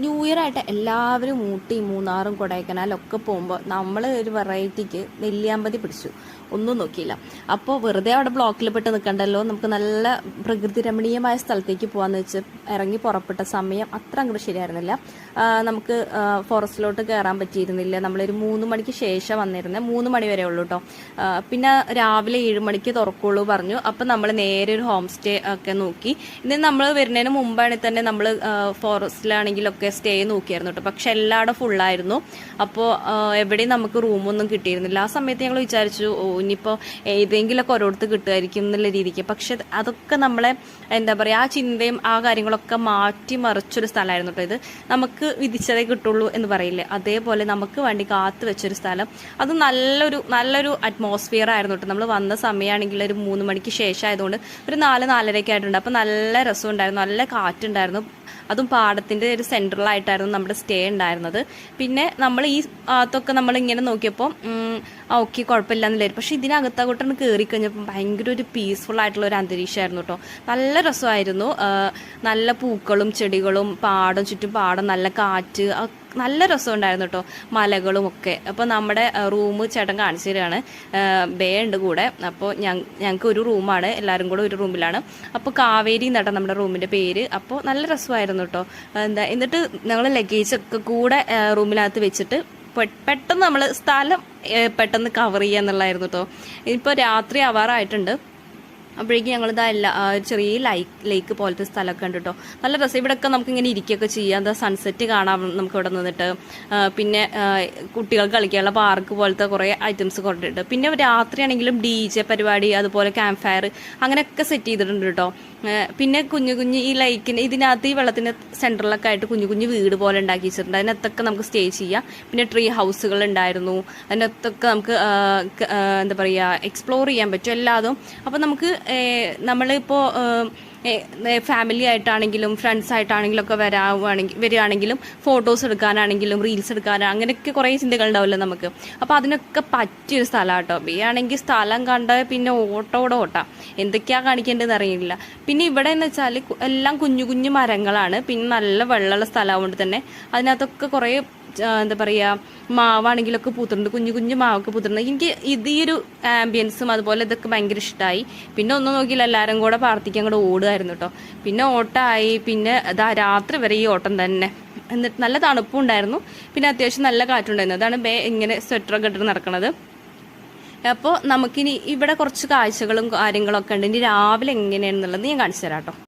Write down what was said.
New year ആയിട്ട് എല്ലാവരും ഊട്ടി മൂന്നാറും കൊടൈക്കനാലൊക്കെ പോകുമ്പോൾ നമ്മൾ ഒരു വെറൈറ്റിക്ക് നെല്ലിയാമ്പതി പിടിച്ചു, ഒന്നും നോക്കിയില്ല. അപ്പോൾ വെറുതെ അവിടെ ബ്ലോക്കിൽ പെട്ട് നിൽക്കണ്ടല്ലോ, നമുക്ക് നല്ല പ്രകൃതി രമണീയമായ സ്ഥലത്തേക്ക് പോകാമെന്ന് വെച്ച് ഇറങ്ങി പുറപ്പെട്ട സമയം അത്ര അങ്ങോട്ട് ശരിയായിരുന്നില്ല. നമുക്ക് ഫോറസ്റ്റിലോട്ട് കയറാൻ പറ്റിയിരുന്നില്ല. നമ്മളൊരു 3 മണിക്ക് ശേഷം വന്നിരുന്നത്, 3 മണി വരെ ഉള്ളൂ കേട്ടോ. പിന്നെ രാവിലെ 7 മണിക്ക് തുറക്കുള്ളൂ പറഞ്ഞു. അപ്പം നമ്മൾ നേരെ ഒരു ഹോം സ്റ്റേ ഒക്കെ നോക്കി. ഇനി നമ്മൾ വരുന്നതിന് മുമ്പാണെങ്കിൽ തന്നെ നമ്മൾ ഫോറസ്റ്റിലാണെങ്കിലൊക്കെ സ്റ്റേ നോക്കിയായിരുന്നു കേട്ടോ. പക്ഷെ എല്ലായിടും ഫുള്ളായിരുന്നു. അപ്പോൾ എവിടെയും നമുക്ക് റൂമൊന്നും കിട്ടിയിരുന്നില്ല. ആ സമയത്ത് ഞങ്ങൾ വിചാരിച്ചു ഇനിയിപ്പോൾ ഏതെങ്കിലുമൊക്കെ ഓരോരുത്തർ കിട്ടുമായിരിക്കും എന്നുള്ള രീതിക്ക്. പക്ഷെ അതൊക്കെ നമ്മളെ എന്താ പറയുക, ആ ചിന്തയും ആ കാര്യങ്ങളൊക്കെ മാറ്റി മറിച്ചൊരു സ്ഥലമായിരുന്നു കേട്ടോ. ഇത് നമുക്ക് വിധിച്ചതേ കിട്ടുള്ളൂ എന്ന് പറയില്ലേ, അതേപോലെ നമുക്ക് വേണ്ടി കാത്തു വെച്ചൊരു സ്ഥലം. അത് നല്ലൊരു അറ്റ്മോസ്ഫിയർ ആയിരുന്നു കേട്ടോ. നമ്മൾ വന്ന സമയമാണെങ്കിൽ ഒരു 3 മണിക്ക് ശേഷം ആയതുകൊണ്ട് ഒരു 4-4:30 ആയിട്ടുണ്ട്. അപ്പോൾ നല്ല രസമുണ്ടായിരുന്നു, നല്ല കാറ്റുണ്ടായിരുന്നു. അതും പാടത്തിൻ്റെ ഒരു സെൻട്രലായിട്ടായിരുന്നു നമ്മുടെ സ്റ്റേ ഉണ്ടായിരുന്നത്. പിന്നെ നമ്മൾ ഈ ഭാഗത്തൊക്കെ നമ്മളിങ്ങനെ നോക്കിയപ്പോൾ ഓക്കെ കുഴപ്പമില്ല എന്നില്ലായിരുന്നു. പക്ഷേ ഇതിനകത്തങ്ങോട്ടാണ് കയറി കഴിഞ്ഞപ്പോൾ ഭയങ്കര ഒരു പീസ്ഫുൾ ആയിട്ടുള്ള ഒരു അന്തരീക്ഷമായിരുന്നു കേട്ടോ. നല്ല രസമായിരുന്നു. നല്ല പൂക്കളും ചെടികളും പാടം, ചുറ്റും പാടം, നല്ല കാറ്റ്, നല്ല രസമുണ്ടായിരുന്നു കേട്ടോ. മലകളും ഒക്കെ. അപ്പോൾ നമ്മുടെ റൂം ചേട്ടൻ കാണിച്ചു തരികയാണ്. ബേ ഉണ്ട് കൂടെ. അപ്പോൾ ഞങ്ങൾക്ക് ഒരു റൂമാണ്, എല്ലാവരും കൂടെ ഒരു റൂമിലാണ്. അപ്പോൾ കാവേരി എന്നാട്ടോ നമ്മുടെ റൂമിൻ്റെ പേര്. അപ്പോൾ നല്ല രസമായിരുന്നു കേട്ടോ. എന്നിട്ട് ഞങ്ങൾ ലഗേജൊക്കെ കൂടെ റൂമിനകത്ത് വെച്ചിട്ട് പെട്ടെന്ന് നമ്മൾ സ്ഥലം പെട്ടെന്ന് കവർ ചെയ്യുക എന്നുള്ളതായിരുന്നു കേട്ടോ. ഇപ്പോൾ രാത്രി ആവാറായിട്ടുണ്ട്. അപ്പോഴേക്കും ഞങ്ങളിതാ ചെറിയ ലേക്ക് പോലത്തെ സ്ഥലമൊക്കെ ഉണ്ട് കേട്ടോ. നല്ല രസം. ഇവിടെയൊക്കെ നമുക്കിങ്ങനെ ഇരിക്കുകയൊക്കെ ചെയ്യാം. എന്താ സൺസെറ്റ് കാണാം നമുക്ക് ഇവിടെ നിന്നിട്ട്. പിന്നെ കുട്ടികൾക്ക് കളിക്കാനുള്ള പാർക്ക് പോലത്തെ കുറേ ഐറ്റംസ് കൊണ്ടിട്ടുണ്ട്. പിന്നെ രാത്രിയാണെങ്കിലും DJ പരിപാടി, അതുപോലെ ക്യാമ്പ് ഫയർ അങ്ങനെയൊക്കെ സെറ്റ് ചെയ്തിട്ടുണ്ട് കേട്ടോ. പിന്നെ കുഞ്ഞു ഈ ലൈക്കിന് ഇതിനകത്ത് ഈ വെള്ളത്തിൻ്റെ സെൻറ്ററിലൊക്കെ ആയിട്ട് കുഞ്ഞു വീട് പോലെ ഉണ്ടാക്കി വെച്ചിട്ടുണ്ട്. അതിനകത്തൊക്കെ നമുക്ക് സ്റ്റേ ചെയ്യാം. പിന്നെ ട്രീ ഹൗസുകൾ ഉണ്ടായിരുന്നു. അതിനകത്തൊക്കെ നമുക്ക് എന്താ പറയുക, എക്സ്പ്ലോർ ചെയ്യാൻ പറ്റും എല്ലാതും. അപ്പോൾ നമുക്ക് നമ്മളിപ്പോൾ ഫാമിലി ആയിട്ടാണെങ്കിലും ഫ്രണ്ട്സ് ആയിട്ടാണെങ്കിലും ഒക്കെ വരികയാണെങ്കിലും ഫോട്ടോസ് എടുക്കാനാണെങ്കിലും റീൽസ് എടുക്കാനാണ്, അങ്ങനെയൊക്കെ കുറേ ചിന്തകളുണ്ടാവില്ല നമുക്ക്. അപ്പോൾ അതിനൊക്കെ പറ്റിയൊരു സ്ഥലമാണ് കേട്ടോ. ആണെങ്കിൽ സ്ഥലം കണ്ട പിന്നെ ഓട്ടം എന്തൊക്കെയാണ് കാണിക്കേണ്ടതെന്ന് അറിയില്ല. പിന്നെ ഇവിടെ എന്ന് വെച്ചാൽ എല്ലാം കുഞ്ഞു മരങ്ങളാണ്. പിന്നെ നല്ല വെള്ളമുള്ള സ്ഥലമായതുകൊണ്ട് തന്നെ അതിനകത്തൊക്കെ കുറേ എന്താ പറയുക, മാവാണെങ്കിലൊക്കെ പൂത്തിട്ടുണ്ട്, കുഞ്ഞു മാവൊക്കെ പൂത്തിട്ടുണ്ട്. എനിക്ക് ഈ ഒരു ആംബിയൻസും അതുപോലെ ഇതൊക്കെ ഭയങ്കര ഇഷ്ടമായി. പിന്നെ ഒന്നും നോക്കിയില്ല, എല്ലാവരും കൂടെ പാർത്തിക്ക് അങ്ങോട്ട് ഓടുമായിരുന്നു കേട്ടോ. പിന്നെ ഓട്ടമായി. പിന്നെ രാത്രി വരെ ഈ ഓട്ടം തന്നെ. എന്നിട്ട് നല്ല തണുപ്പും ഉണ്ടായിരുന്നു. പിന്നെ അത്യാവശ്യം നല്ല കാറ്റുണ്ടായിരുന്നു. അതാണ് ഇങ്ങനെ സ്വെറ്ററൊക്കെ ഇട്ടിട്ട് നടക്കുന്നത്. അപ്പോൾ നമുക്കിനി ഇവിടെ കുറച്ച് കാഴ്ചകളും കാര്യങ്ങളൊക്കെ ഉണ്ട്. ഇനി രാവിലെ എങ്ങനെയാണെന്നുള്ളത് ഞാൻ കാണിച്ചു തരാം കേട്ടോ.